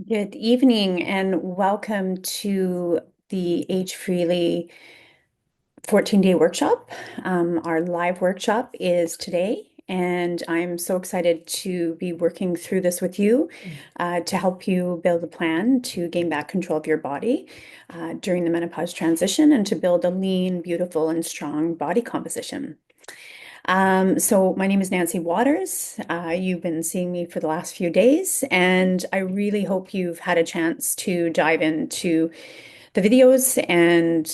Good evening and welcome to the Age Freely 14-day workshop. Our live workshop is today, and I'm so excited to be working through this with you to help you build a plan to gain back control of your body during the menopause transition and to build a lean, beautiful, and strong body composition. So my name is Nancy Waters. You've been seeing me for the last few days, and I really hope you've had a chance to dive into the videos and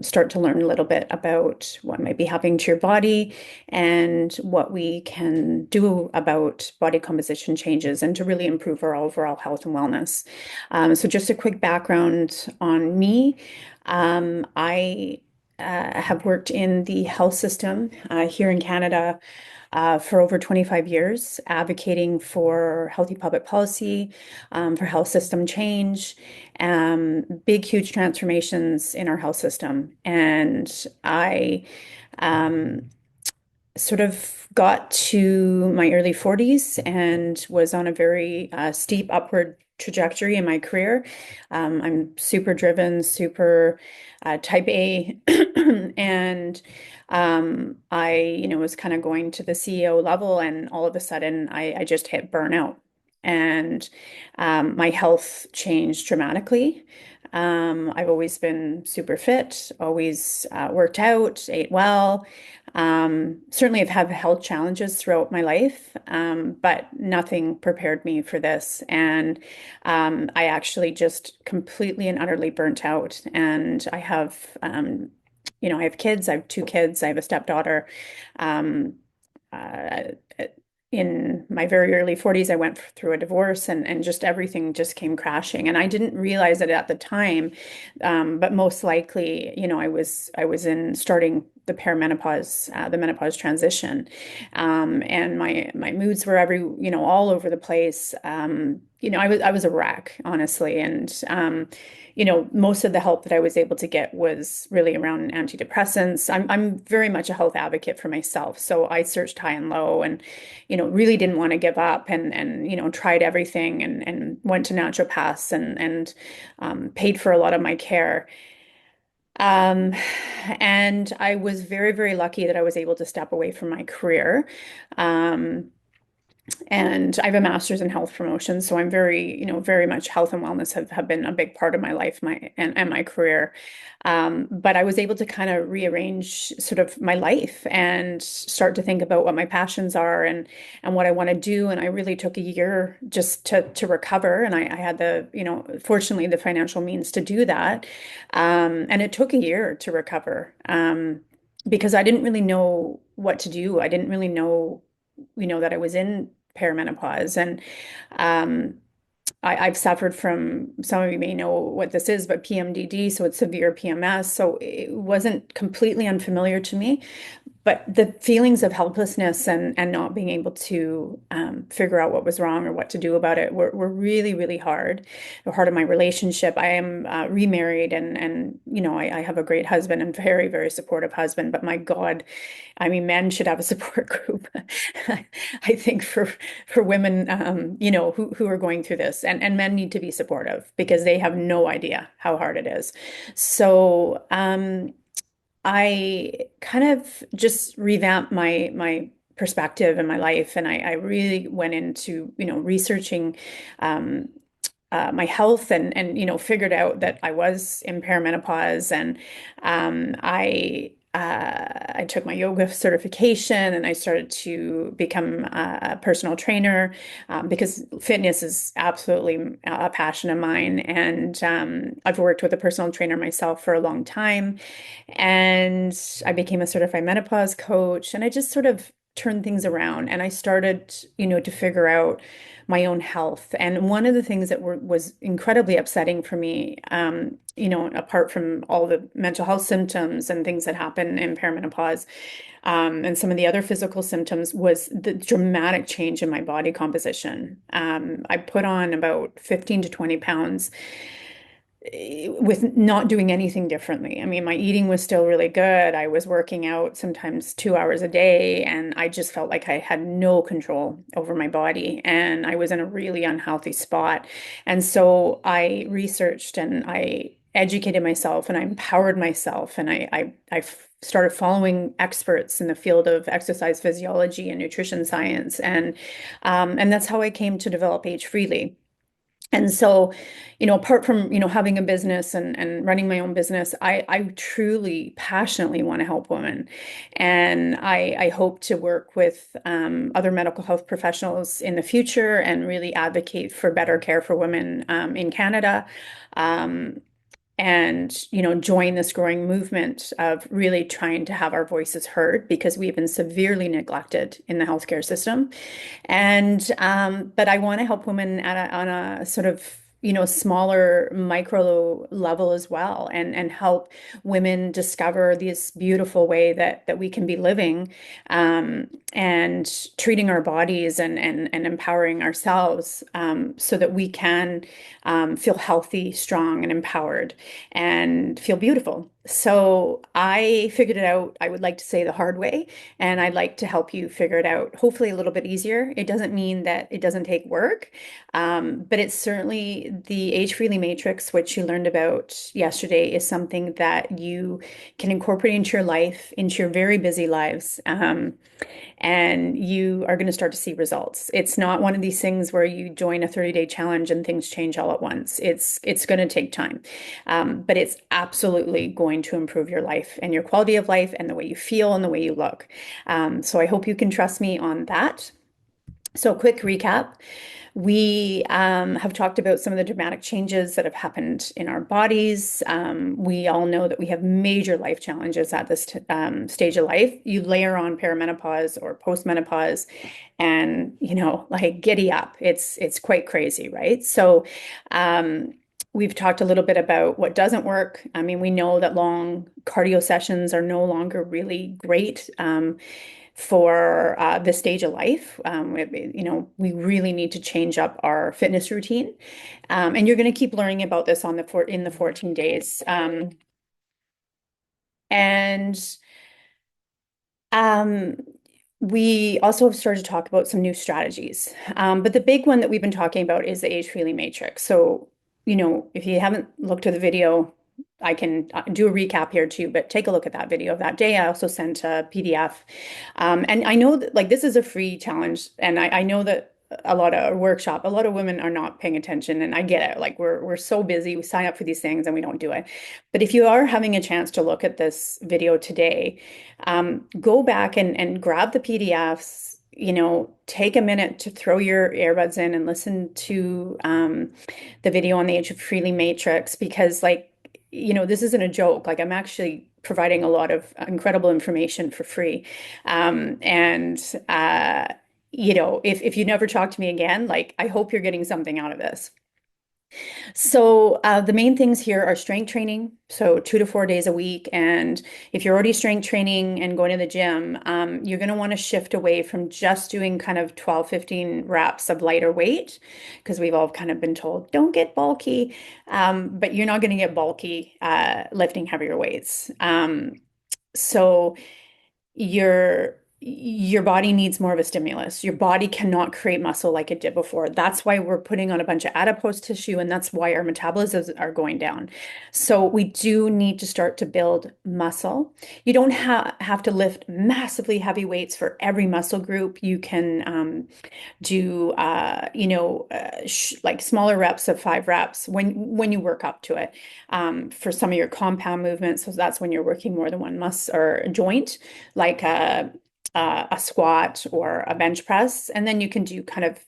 start to learn a little bit about what might be happening to your body and what we can do about body composition changes and to really improve our overall health and wellness. So just a quick background on me. I have worked in the health system here in Canada for over 25 years, advocating for healthy public policy, for health system change, big, huge transformations in our health system. And I sort of got to my early 40s and was on a very steep upward trajectory in my career. I'm super driven, super type A, and I was kind of going to the CEO level, and all of a sudden, I just hit burnout, and my health changed dramatically. I've always been super fit, always worked out, ate well. Certainly, I've had health challenges throughout my life, but nothing prepared me for this. And I actually just completely and utterly burnt out. And I have kids. I have two kids. I have a stepdaughter. Um, uh, in my very early 40s, I went through a divorce and just everything just came crashing. And I didn't realize it at the time, but most likely, I was in starting the menopause transition, and my moods were all over the place. I was a wreck, honestly, and most of the help that I was able to get was really around antidepressants. I'm very much a health advocate for myself, so I searched high and low, and really didn't want to give up, and tried everything, and went to naturopaths and paid for a lot of my care. Um, and I was very, very lucky that I was able to step away from my career. Um, and I have a master's in health promotion, so I'm very much health and wellness have been a big part of my life, and my career. But I was able to kind of rearrange sort of my life and start to think about what my passions are and what I want to do. And I really took a year just to recover. And I had fortunately the financial means to do that. And it took a year to recover. Because I didn't really know what to do. I didn't really know that I was in perimenopause. And um, I've suffered from, some of you may know what this is, but PMDD, so it's severe PMS. So it wasn't completely unfamiliar to me. But the feelings of helplessness and not being able to figure out what was wrong or what to do about it were really, really hard. The heart of my relationship. I am remarried, and I have a great husband and very, very supportive husband. But my God, I mean, men should have a support group. I think for women, who are going through this, and men need to be supportive because they have no idea how hard it is. So. I kind of just revamped my perspective in my life, and I really went into researching um, my health and figured out that I was in perimenopause, and I took my yoga certification and I started to become a personal trainer, because fitness is absolutely a passion of mine. And I've worked with a personal trainer myself for a long time. And I became a certified menopause coach, and I just sort of turned things around, and I started, to figure out my own health. And one of the things that was incredibly upsetting for me, apart from all the mental health symptoms and things that happen in perimenopause, and some of the other physical symptoms, was the dramatic change in my body composition. I put on about 15 to 20 pounds with not doing anything differently. I mean, my eating was still really good. I was working out sometimes 2 hours a day, and I just felt like I had no control over my body, and I was in a really unhealthy spot. And so I researched and I educated myself and I empowered myself, and started following experts in the field of exercise physiology and nutrition science, and that's how I came to develop Age Freely. And so, apart from, having a business and running my own business, I truly, passionately want to help women. And I hope to work with other medical health professionals in the future and really advocate for better care for women in Canada. Um, and join this growing movement of really trying to have our voices heard because we've been severely neglected in the healthcare system. And but I want to help women on a sort of smaller micro level as well, and help women discover this beautiful way that we can be living, and treating our bodies and empowering ourselves, so that we can feel healthy, strong, and empowered, and feel beautiful. So I figured it out, I would like to say, the hard way, and I'd like to help you figure it out, hopefully a little bit easier. It doesn't mean that it doesn't take work, but it's certainly the Age Freely Matrix, which you learned about yesterday, is something that you can incorporate into your life, into your very busy lives. And you are going to start to see results. It's not one of these things where you join a 30-day challenge and things change all at once. It's going to take time, but it's absolutely going to improve your life and your quality of life and the way you feel and the way you look. So I hope you can trust me on that. So, quick recap. We have talked about some of the dramatic changes that have happened in our bodies. We all know that we have major life challenges at this stage of life. You layer on perimenopause or postmenopause, and like, giddy up. It's quite crazy, right? So, we've talked a little bit about what doesn't work. I mean, we know that long cardio sessions are no longer really great. For this stage of life. We really need to change up our fitness routine. And you're going to keep learning about this in the 14 days. And um, we also have started to talk about some new strategies. But the big one that we've been talking about is the Age Freely Matrix. So, if you haven't looked at the video, I can do a recap here too, but take a look at that video of that day. I also sent a PDF. And I know that, like, this is a free challenge, and I know that a lot of women are not paying attention, and I get it. Like, we're so busy, we sign up for these things and we don't do it. But if you are having a chance to look at this video today, go back and grab the PDFs. Take a minute to throw your earbuds in and listen to the video on the Age of Freely Matrix, because, like, this isn't a joke. Like, I'm actually providing a lot of incredible information for free. And if you never talk to me again, like, I hope you're getting something out of this. So the main things here are strength training, so 2 to 4 days a week. And if you're already strength training and going to the gym, you're going to want to shift away from just doing kind of 12, 15 reps of lighter weight, because we've all kind of been told, don't get bulky. But you're not going to get bulky lifting heavier weights. So your body needs more of a stimulus. Your body cannot create muscle like it did before. That's why we're putting on a bunch of adipose tissue, and that's why our metabolisms are going down. So we do need to start to build muscle. You don't have to lift massively heavy weights for every muscle group. You can do like smaller reps of 5 reps when you work up to it, for some of your compound movements. So that's when you're working more than one muscle or joint, like a squat or a bench press. And then you can do kind of,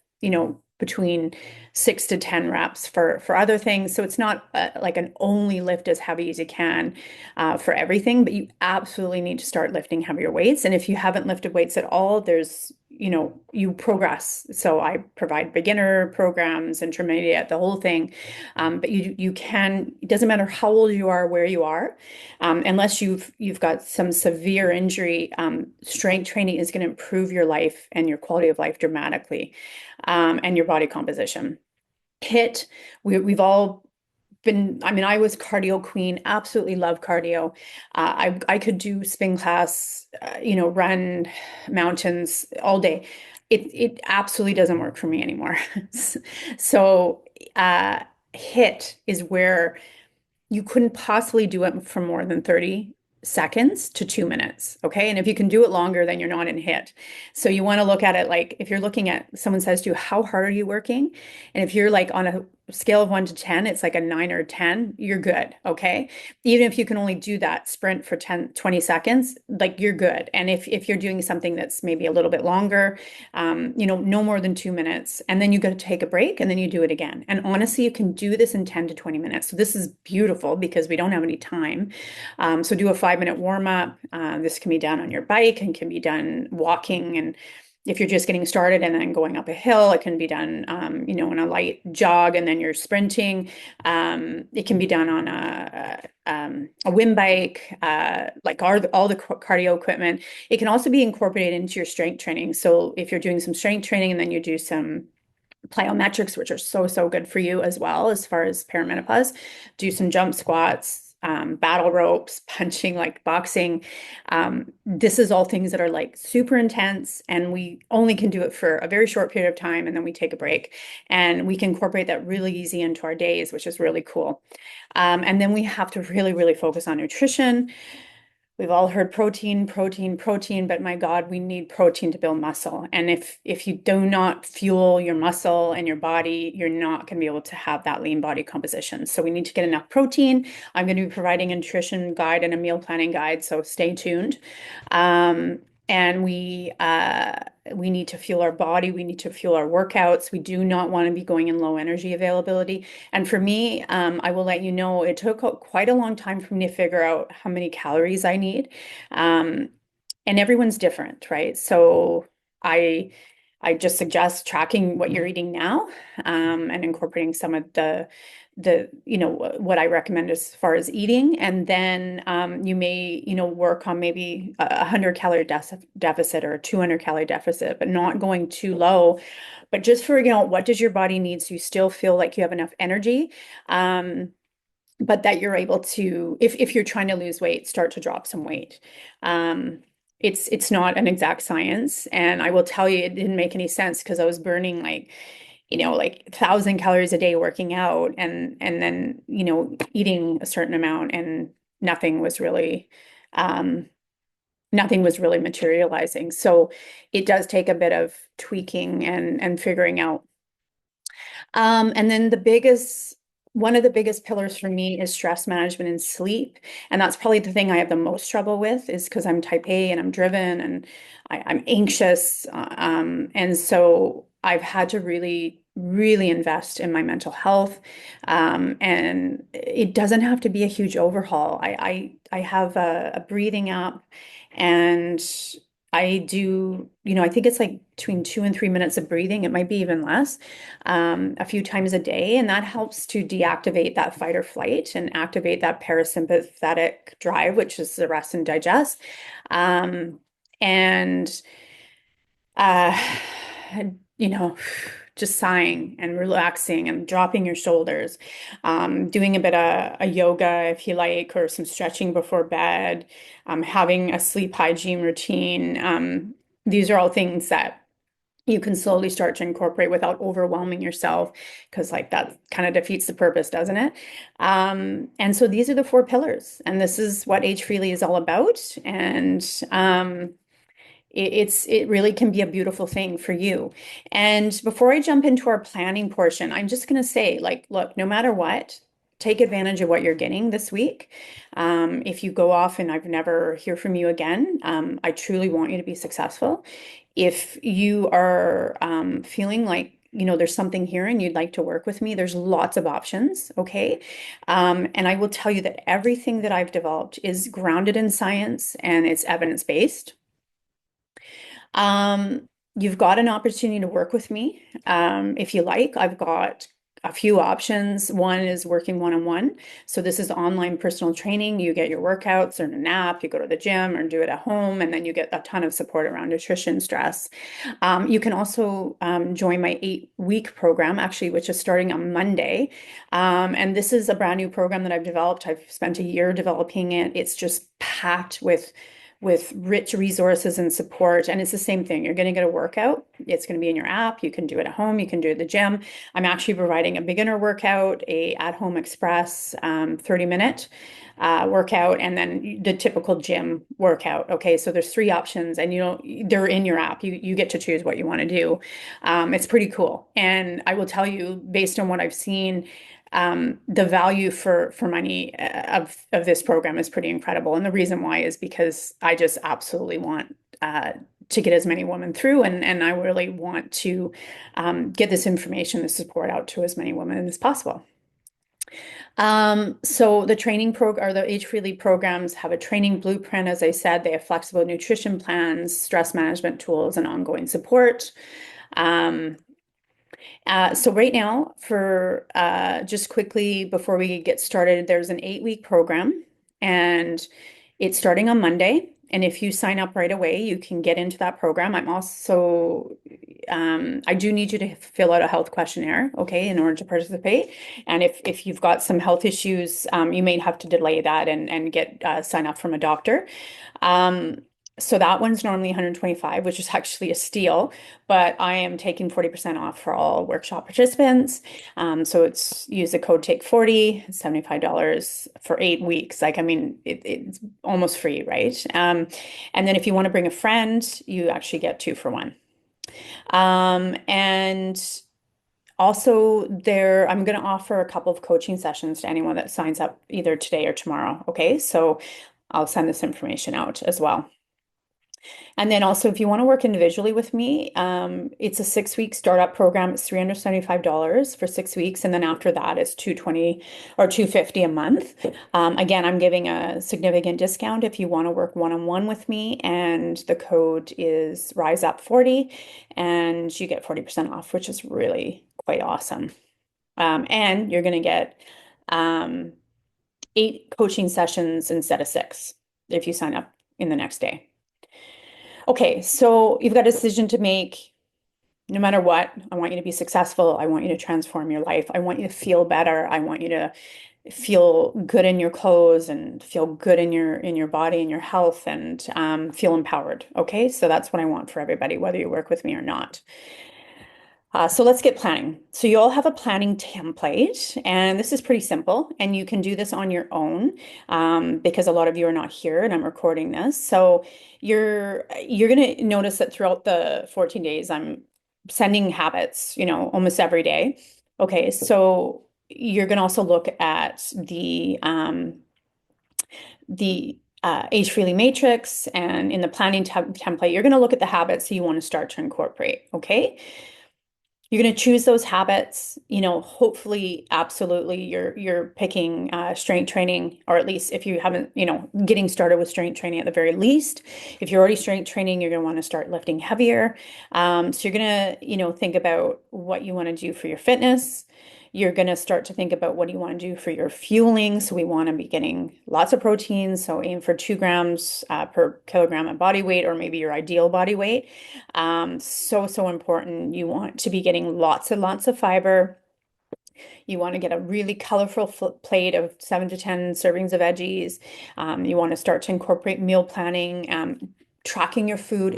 between 6 to 10 reps for other things. So it's not like an only lift as heavy as you can for everything, but you absolutely need to start lifting heavier weights. And if you haven't lifted weights at all, you progress. So I provide beginner programs, intermediate, the whole thing. But you can, it doesn't matter how old you are, where you are, unless you've got some severe injury, strength training is going to improve your life and your quality of life dramatically, and your body composition. HIIT, we've all I mean, I was cardio queen, absolutely love cardio. I could do spin class, run mountains all day. It absolutely doesn't work for me anymore. So, uh, HIIT is where you couldn't possibly do it for more than 30 seconds to 2 minutes. Okay. And if you can do it longer, then you're not in HIIT. So you want to look at it like if you're looking at someone says to you, how hard are you working? And if you're like on a scale of 1 to 10, it's like a 9 or 10, you're good. Okay. Even if you can only do that sprint for 10, 20 seconds, like you're good. And if you're doing something that's maybe a little bit longer, no more than 2 minutes, and then you got to take a break and then you do it again. And honestly, you can do this in 10 to 20 minutes. So this is beautiful because we don't have any time. So do a 5 minute warm up. This can be done on your bike and can be done walking. And if you're just getting started and then going up a hill, it can be done, in a light jog and then you're sprinting. It can be done on a wind bike, like all the cardio equipment. It can also be incorporated into your strength training. So if you're doing some strength training and then you do some plyometrics, which are so, so good for you as well, as far as perimenopause, do some jump squats, battle ropes, punching like boxing. This is all things that are like super intense, and we only can do it for a very short period of time, and then we take a break. And we can incorporate that really easy into our days, which is really cool. And then we have to really, really focus on nutrition. We've all heard protein, protein, protein, but my God, we need protein to build muscle. And if you do not fuel your muscle and your body, you're not going to be able to have that lean body composition. So we need to get enough protein. I'm going to be providing a nutrition guide and a meal planning guide, so stay tuned. And we need to fuel our body. We need to fuel our workouts. We do not want to be going in low energy availability. And for me, I will let you know, it took quite a long time for me to figure out how many calories I need. Um, and everyone's different, right? So I I just suggest tracking what you're eating now, and incorporating some of what I recommend as far as eating. And then you may, work on maybe a 100 calorie deficit or a 200 calorie deficit, but not going too low. But just figuring out what does your body need so you still feel like you have enough energy. But that you're able to, if you're trying to lose weight, start to drop some weight. Um, it's not an exact science, and I will tell you, it didn't make any sense because I was burning like 1,000 calories a day working out, and then eating a certain amount, and nothing was really um, nothing was really materializing. So it does take a bit of tweaking and figuring out. And then one of the biggest pillars for me is stress management and sleep. And that's probably the thing I have the most trouble with, is because I'm type A and I'm driven and I'm anxious. And so I've had to really, really invest in my mental health. And it doesn't have to be a huge overhaul. I have a breathing app, and I do, I think it's like between 2 and 3 minutes of breathing. It might be even less, a few times a day. And that helps to deactivate that fight or flight and activate that parasympathetic drive, which is the rest and digest. Um, and, uh, you know, just sighing and relaxing and dropping your shoulders, doing a bit of a yoga if you like, or some stretching before bed, having a sleep hygiene routine. These are all things that you can slowly start to incorporate without overwhelming yourself, because like that kind of defeats the purpose, doesn't it? And so these are the four pillars, and this is what Age Freely is all about. And it really can be a beautiful thing for you. And before I jump into our planning portion, I'm just going to say, like, look, no matter what, take advantage of what you're getting this week. If you go off and I've never hear from you again, I truly want you to be successful. If you are feeling like there's something here and you'd like to work with me, there's lots of options, okay? And I will tell you that everything that I've developed is grounded in science and it's evidence-based. You've got an opportunity to work with me. If you like, I've got a few options. One is working one-on-one. So this is online personal training. You get your workouts or an app, you go to the gym or do it at home, and then you get a ton of support around nutrition, stress. You can also join my 8-week program, actually, which is starting on Monday. And this is a brand new program that I've developed. I've spent a year developing it. It's just packed with rich resources and support. And it's the same thing. You're going to get a workout. It's going to be in your app. You can do it at home. You can do it at the gym. I'm actually providing a beginner workout, a at-home express 30-minute workout, and then the typical gym workout. Okay, so there's 3 options, and they're in your app. You get to choose what you want to do. It's pretty cool. And I will tell you, based on what I've seen, the value for money of this program is pretty incredible. And the reason why is because I just absolutely want to get as many women through, and I really want to get this information, this support out to as many women as possible. So the training program or the Age Freely programs have a training blueprint. As I said, they have flexible nutrition plans, stress management tools, and ongoing support. Um, so right now, for just quickly before we get started, there's an 8-week program, and it's starting on Monday. And if you sign up right away, you can get into that program. I do need you to fill out a health questionnaire, okay, in order to participate. And if you've got some health issues, you may have to delay that and get sign up from a doctor. Um, so that one's normally 125, which is actually a steal, but I am taking 40% off for all workshop participants. So it's use the code take40, $75 for 8 weeks. Like, I mean, it's almost free, right? And then if you want to bring a friend, you actually get 2 for 1. And also I'm going to offer a couple of coaching sessions to anyone that signs up either today or tomorrow. Okay, so I'll send this information out as well. And then also, if you want to work individually with me, it's a 6-week startup program. It's $375 for 6 weeks. And then after that, it's $220 or $250 a month. Again, I'm giving a significant discount if you want to work one-on-one with me. And the code is RiseUp40, and you get 40% off, which is really quite awesome. And you're going to get 8 coaching sessions instead of 6 if you sign up in the next day. Okay, so you've got a decision to make. No matter what, I want you to be successful. I want you to transform your life. I want you to feel better. I want you to feel good in your clothes and feel good in your body and your health, and feel empowered. Okay, so that's what I want for everybody, whether you work with me or not. So let's get planning. So you all have a planning template, and this is pretty simple, and you can do this on your own because a lot of you are not here, and I'm recording this. So you're going to notice that throughout the 14 days, I'm sending habits, almost every day. Okay, so you're going to also look at the Age Freely Matrix, and in the planning template, you're going to look at the habits that you want to start to incorporate. Okay. You're going to choose those habits, hopefully, absolutely, you're picking strength training, or at least if you haven't, getting started with strength training at the very least. If you're already strength training, you're going to want to start lifting heavier. So you're going to, think about what you want to do for your fitness. You're going to start to think about what do you want to do for your fueling. So we want to be getting lots of protein. So aim for 2 grams per kilogram of body weight, or maybe your ideal body weight. So important. You want to be getting lots and lots of fiber. You want to get a really colorful plate of 7 to 10 servings of veggies. You want to start to incorporate meal planning. Tracking your food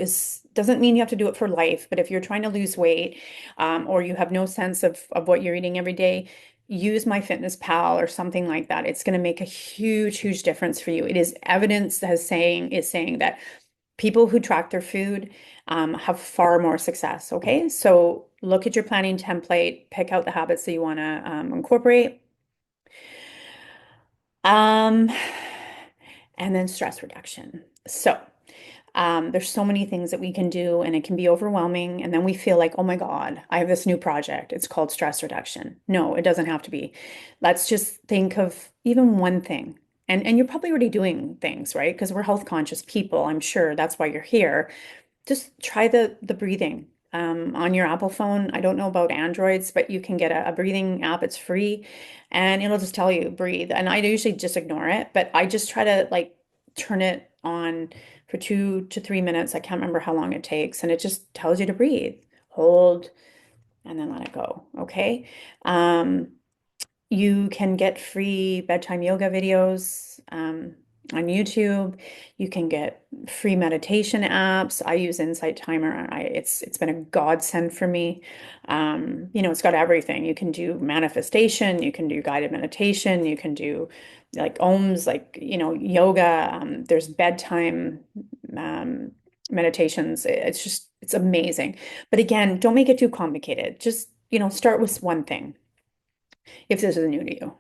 doesn't mean you have to do it for life, but if you're trying to lose weight, or you have no sense of what you're eating every day, use MyFitnessPal or something like that. It's going to make a huge, huge difference for you. It is evidence that is saying that people who track their food have far more success. Okay, so look at your planning template, pick out the habits that you want to incorporate. And then stress reduction. So there's so many things that we can do, and it can be overwhelming. And then we feel like, oh my God, I have this new project. It's called stress reduction. No, it doesn't have to be. Let's just think of even one thing. And you're probably already doing things, right? Because we're health conscious people. I'm sure that's why you're here. Just try the breathing. on your Apple phone. I don't know about Androids, but you can get a breathing app. It's free, and it'll just tell you breathe. And I usually just ignore it, but I just try to like turn it on for 2 to 3 minutes. I can't remember how long it takes, and it just tells you to breathe, hold, and then let it go. Okay. Um, you can get free bedtime yoga videos on YouTube. You can get free meditation apps. I use Insight Timer. It's been a godsend for me. It's got everything. You can do manifestation. You can do guided meditation. You can do like ohms, like yoga. There's bedtime um, meditations. It's amazing. But again, don't make it too complicated. Just start with one thing if this is new to you.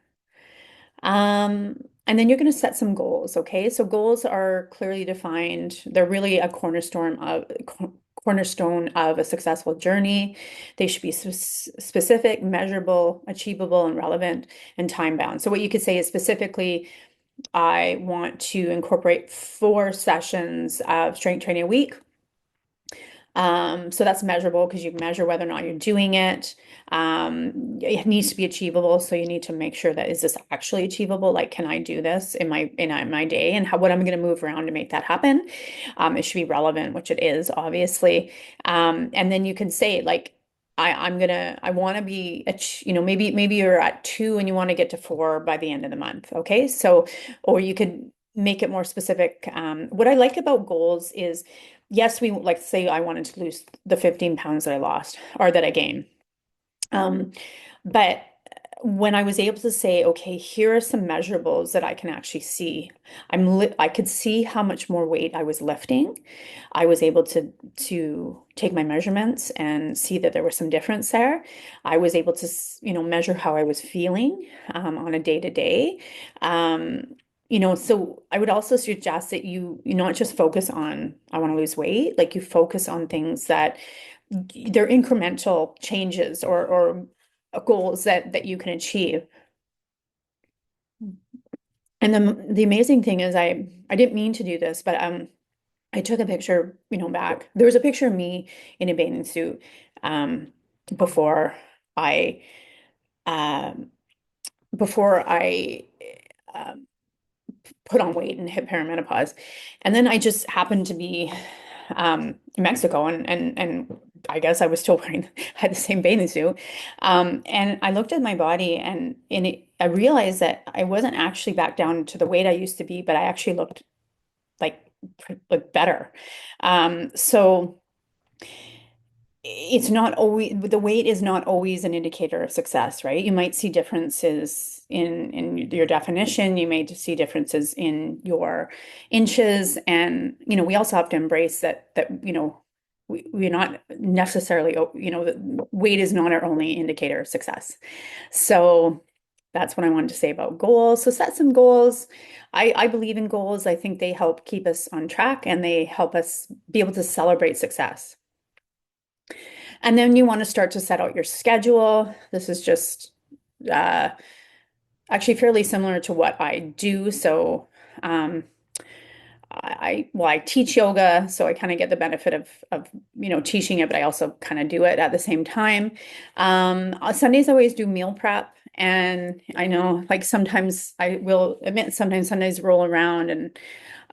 And then you're going to set some goals, okay? So goals are clearly defined. They're really a cornerstone of a successful journey. They should be specific, measurable, achievable, and relevant and time bound. So what you could say is specifically, I want to incorporate 4 sessions of strength training a week. So that's measurable because you measure whether or not you're doing it. It needs to be achievable, so you need to make sure that is this actually achievable? Like, can I do this in my day, and what I'm going to move around to make that happen? It should be relevant, which it is, obviously. And then you can say like, I want to be, maybe you're at 2 and you want to get to 4 by the end of the month. Okay, so or you could make it more specific. What I like about goals is yes, we like say I wanted to lose the 15 pounds that I lost or that I gained. Um, but when I was able to say, okay, here are some measurables that I can actually see. I could see how much more weight I was lifting. I was able to take my measurements and see that there was some difference there. I was able to, measure how I was feeling on a day to day. So I would also suggest that you not just focus on I want to lose weight, like you focus on things that they're incremental changes or goals that you can achieve. And the amazing thing is I didn't mean to do this, but I took a picture, back. There was a picture of me in a bathing suit um before I um before I um put on weight and hit perimenopause. And then I just happened to be in Mexico and I guess I was still wearing had the same bathing suit. And I looked at my body and I realized that I wasn't actually back down to the weight I used to be, but I actually looked like like better. So it's not always the weight is not always an indicator of success, right? You might see differences in your definition, you may see differences in your inches, and we also have to embrace that we're not necessarily the weight is not our only indicator of success. So that's what I wanted to say about goals. So set some goals. I believe in goals. I think they help keep us on track and they help us be able to celebrate success. And then you want to start to set out your schedule. This is just uh, actually fairly similar to what I do. So um, I teach yoga, so I kind of get the benefit of teaching it, but I also kind of do it at the same time. Sundays I always do meal prep, and I know like sometimes I will admit sometimes Sundays roll around and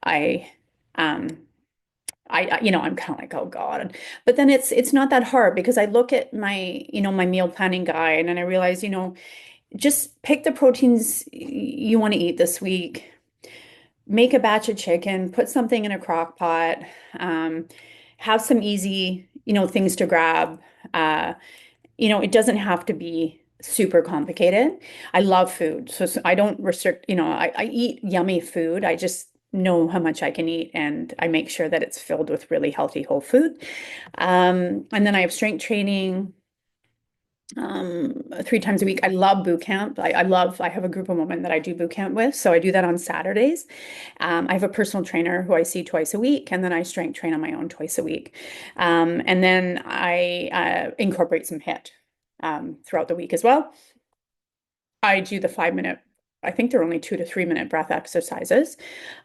I um I'm kind of like, oh God. But then it's not that hard because I look at my meal planning guide and I realize, just pick the proteins you want to eat this week, make a batch of chicken, put something in a crock pot, um, have some easy, things to grab. Uh, it doesn't have to be super complicated. I love food, so I don't restrict, I eat yummy food. I just know how much I can eat and I make sure that it's filled with really healthy whole food. And then I have strength training 3 times a week. I love boot camp. I have a group of women that I do boot camp with. So I do that on Saturdays. I have a personal trainer who I see twice a week, and then I strength train on my own twice a week. And then I incorporate some HIIT throughout the week as well. I do the 5 minute, I think they're only 2 to 3 minute breath exercises.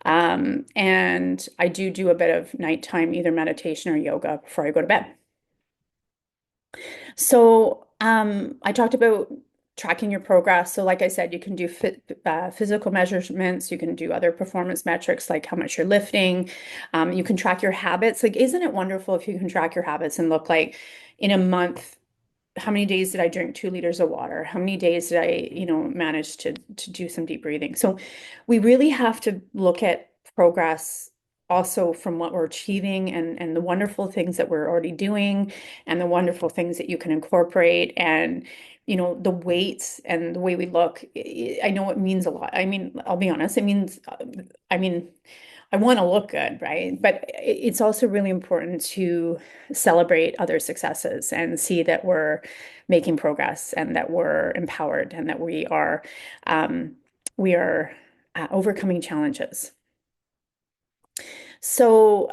And I do a bit of nighttime, either meditation or yoga before I go to bed. So, I talked about tracking your progress. So, like I said, you can do physical measurements. You can do other performance metrics like how much you're lifting. You can track your habits. Like, isn't it wonderful if you can track your habits and look like in a month, how many days did I drink 2 liters of water? How many days did I, manage to do some deep breathing? So, we really have to look at progress also from what we're achieving and the wonderful things that we're already doing and the wonderful things that you can incorporate and the weights and the way we look. I know it means a lot. I mean, I'll be honest, it means I mean, I want to look good, right? But it's also really important to celebrate other successes and see that we're making progress and that we're empowered and that um, we are overcoming challenges. So,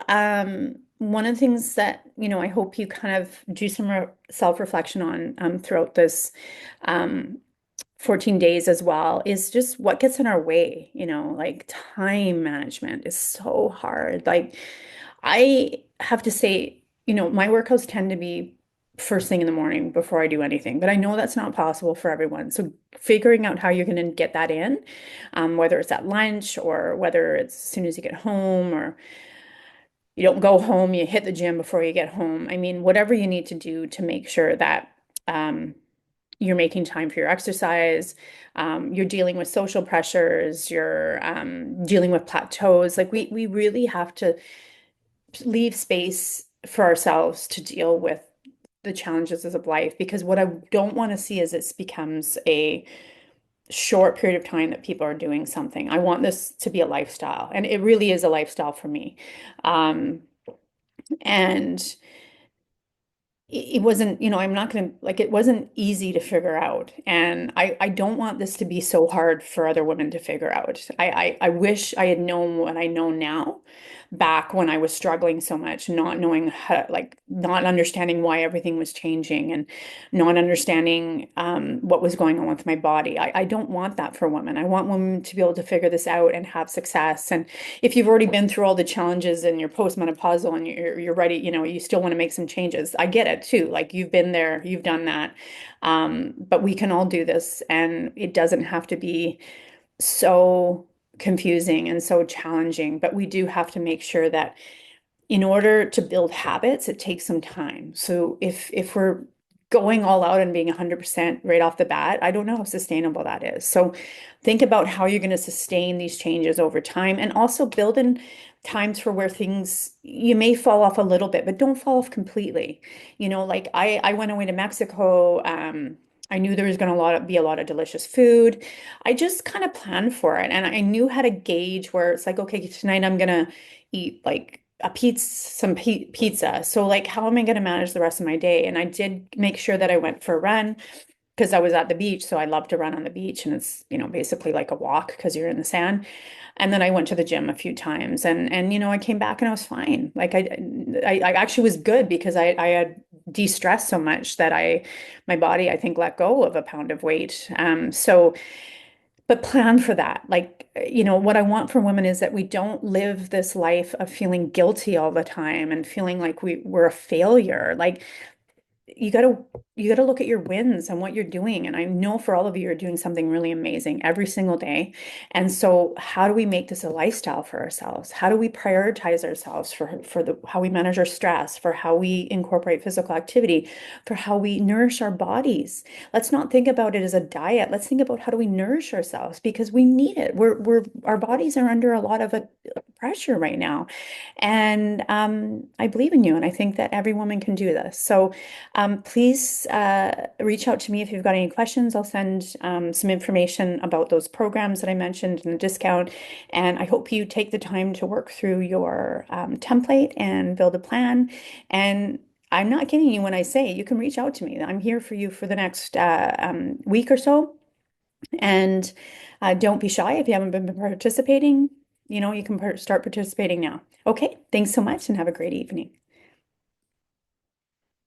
one of the things that, I hope you kind of do some self-reflection on throughout this um, 14 days as well is just what gets in our way, like time management is so hard. Like, I have to say, my workouts tend to be first thing in the morning before I do anything, but I know that's not possible for everyone. So figuring out how you're going to get that in, whether it's at lunch or whether it's as soon as you get home or you don't go home, you hit the gym before you get home. I mean, whatever you need to do to make sure that um, you're making time for your exercise, you're dealing with social pressures, you're dealing with plateaus. Like we really have to leave space for ourselves to deal with the challenges of life because what I don't want to see is it becomes a short period of time that people are doing something. I want this to be a lifestyle, and it really is a lifestyle for me. Um, and it wasn't, I'm not going to like it wasn't easy to figure out. And I don't want this to be so hard for other women to figure out. I wish I had known what I know now back when I was struggling so much, not knowing how, like, not understanding why everything was changing and not understanding what was going on with my body. I don't want that for women. I want women to be able to figure this out and have success. And if you've already been through all the challenges and you're postmenopausal and you're ready, you still want to make some changes. I get it too. Like you've been there, you've done that. But we can all do this, and it doesn't have to be so confusing and so challenging. But we do have to make sure that in order to build habits, it takes some time. So if we're going all out and being 100% right off the bat, I don't know how sustainable that is. So think about how you're going to sustain these changes over time and also build in times for where things you may fall off a little bit, but don't fall off completely. Like I went away to Mexico. I knew there was going to be a lot of delicious food. I just kind of planned for it, and I knew how to gauge where it's like, okay, tonight I'm gonna eat like a pizza. So like, how am I going to manage the rest of my day? And I did make sure that I went for a run because I was at the beach. So I love to run on the beach, and it's, basically like a walk because you're in the sand. And then I went to the gym a few times, and I came back and I was fine. Like I actually was good because I had de-stressed so much that my body, I think, let go of a pound of weight. So but plan for that. Like, what I want for women is that we don't live this life of feeling guilty all the time and feeling like we're a failure. Like, you got to you got to look at your wins and what you're doing, and I know for all of you you're doing something really amazing every single day. And so how do we make this a lifestyle for ourselves? How do we prioritize ourselves for the how we manage our stress, for how we incorporate physical activity, for how we nourish our bodies? Let's not think about it as a diet. Let's think about how do we nourish ourselves because we need it. We're our bodies are under a lot of pressure right now. And I believe in you, and I think that every woman can do this. So please reach out to me if you've got any questions. I'll send some information about those programs that I mentioned and the discount. And I hope you take the time to work through your template and build a plan. And I'm not kidding you when I say you can reach out to me. I'm here for you for the next week or so. And don't be shy if you haven't been participating. You can start participating now. Okay, thanks so much and have a great evening.